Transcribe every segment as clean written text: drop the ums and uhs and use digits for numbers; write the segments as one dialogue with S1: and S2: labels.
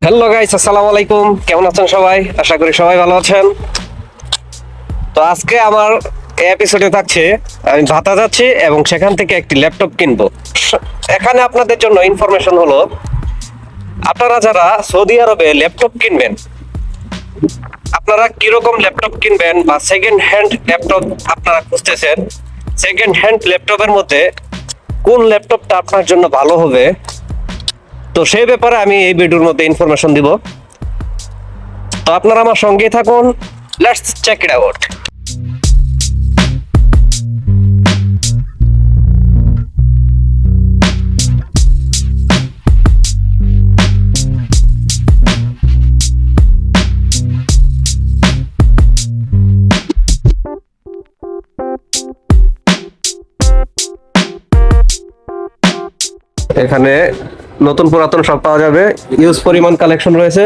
S1: Hello guys, আসসালামু আলাইকুম। কেমন আছেন সবাই? আশা করি সবাই ভালো আছেন। তো আজকে আমার এই এপিসোডে থাকছে আমি ভাতা যাচ্ছি এবং সেখান থেকে একটি ল্যাপটপ কিনবো। এখানে আপনাদের জন্য ইনফরমেশন হলো, আপনারা যারা সৌদি আরবে ল্যাপটপ কিনবেন, আপনারা কিরকম ল্যাপটপ কিনবেন বা সেকেন্ড হ্যান্ড ল্যাপটপ আপনারা খুঁজতেছেন, সেকেন্ড হ্যান্ড ল্যাপটপের মধ্যে কোন ল্যাপটপটা আপনার জন্য ভালো হবে, তো সেই ব্যাপারে আমি এই ভিডিওর মধ্যে ইনফরমেশন দিব। তো আপনারা আমার সঙ্গেই থাকুন, লেটস চেক ইট আউট। এখানে নতুন পুরাতন সব পাওয়া যাবে, ইউজ পরিমাণ কালেকশন রয়েছে,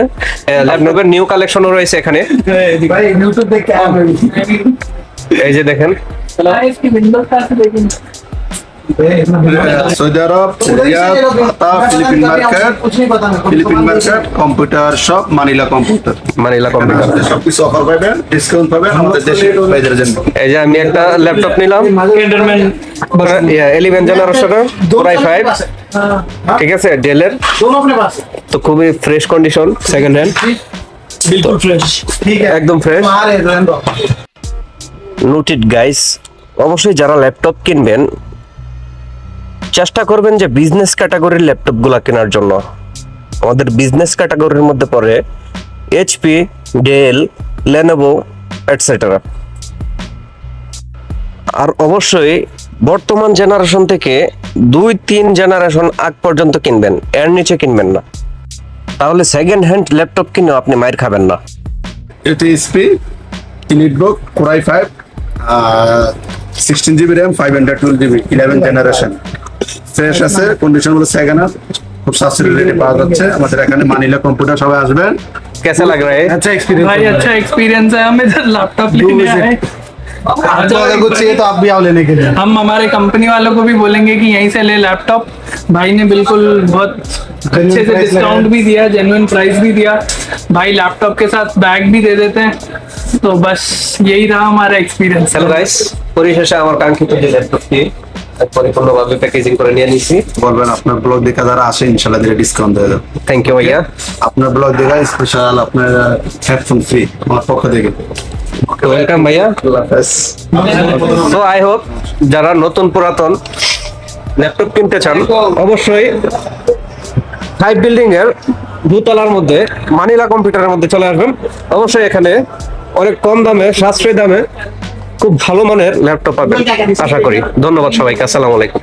S1: ল্যাপটপের নিউ কালেকশনও রয়েছে এখানে। এই যে দেখেন,
S2: সৌদি আরব, রিয়াদ, ভাতা, Philippines market, computer shop, Manila computer সবকিছু অফার পাবেন, ডিসকাউন্ট পাবেন আমাদের দেশে বাইরের জন্য।
S1: এই যে আমি একটা ল্যাপটপ নিলাম 11 জেনারেশনের Core i5, ঠিক আছে, ডেলের। তো খুবই ফ্রেশ কন্ডিশন, সেকেন্ড হ্যান্ড,
S3: बिल्कुल फ्रेश।
S1: একদম ফ্রেশ। নোটেড গাইস, অবশ্যই যারা ল্যাপটপ কিনবেন চেষ্টা করবেন যে বিজনেস ক্যাটাগরির ল্যাপটপগুলো কেনার জন্য। আমাদের বিজনেস ক্যাটাগরির মধ্যে পড়ে এইচপি, ডেল, লেনোভো এটসেট্রা। আর অবশ্যই বর্তমান জেনারেশন থেকে 2-3 জেনারেশন আগ পর্যন্ত কিনবেন, এর নিচে কিনবেন না, তাহলে সেকেন্ড হ্যান্ড ল্যাপটপ কিনে আপনি মাইর খাবেন না।
S2: এটি SP EliteBook Core i5, 16 GB RAM, 512 GB, 11 generation, fresh আছে, কন্ডিশন গুলো সেকেন্ড হ্যান্ড, খুব সাশ্রয়ী রেটে পাওয়া যাচ্ছে আমাদের এখানে। মানিলা কম্পিউটার সবাই আসবেন।
S1: कैसा लग रहा है?
S2: अच्छा एक्सपीरियंस
S3: भाई अच्छा एक्सपीरियंस है, हमें इधर लैपटॉप लेने आए।
S2: आपको अगर कुछ चाहिए तो आप भी आओ लेने के लिए।
S3: हम हमारे कंपनी वालों को भी बोलेंगे कि यहीं से ले लैपटॉप। भाई ने बिल्कुल बहुत अच्छे से डिस्काउंट भी दिया, जेन्युइन प्राइस भी दिया। भाई लैपटॉप के साथ बैग भी दे देते हैं। तो बस यही रहा हमारा एक्सपीरियंस।
S1: হ্যালো গাইস, পরিশেষে আমার কাঙ্ক্ষিত যে ল্যাপটপটি পরিপূর্ণভাবে প্যাকেজিং করে নিয়ে নিয়েছি।
S2: বলবেন আপনার ব্লগ দেখে যারা আসে ইনশাআল্লাহ দিলে ডিসকাউন্ট দিয়ে দেব।
S1: থ্যাংক ইউ ভাইয়া।
S2: আপনার ব্লগ দেখে স্পেশাল আপনার হেডফোন ফ্রি আমার পক্ষ থেকে।
S1: ওয়েলকাম ভাইয়া।
S2: আল্লাহ হাফেজ।
S1: তো আই হোপ যারা নতুন পুরাতন ল্যাপটপ কিনতে চান, অবশ্যই 5 বিল্ডিং এর দোতলার মধ্যে মানিলা কম্পিউটারের মধ্যে চলে আসবেন। অবশ্যই এখানে অনেক কম দামে, সাশ্রয়ী দামে খুব ভালো মানের ল্যাপটপ পাবেন আশা করি। ধন্যবাদ সবাইকে, আসসালামু আলাইকুম।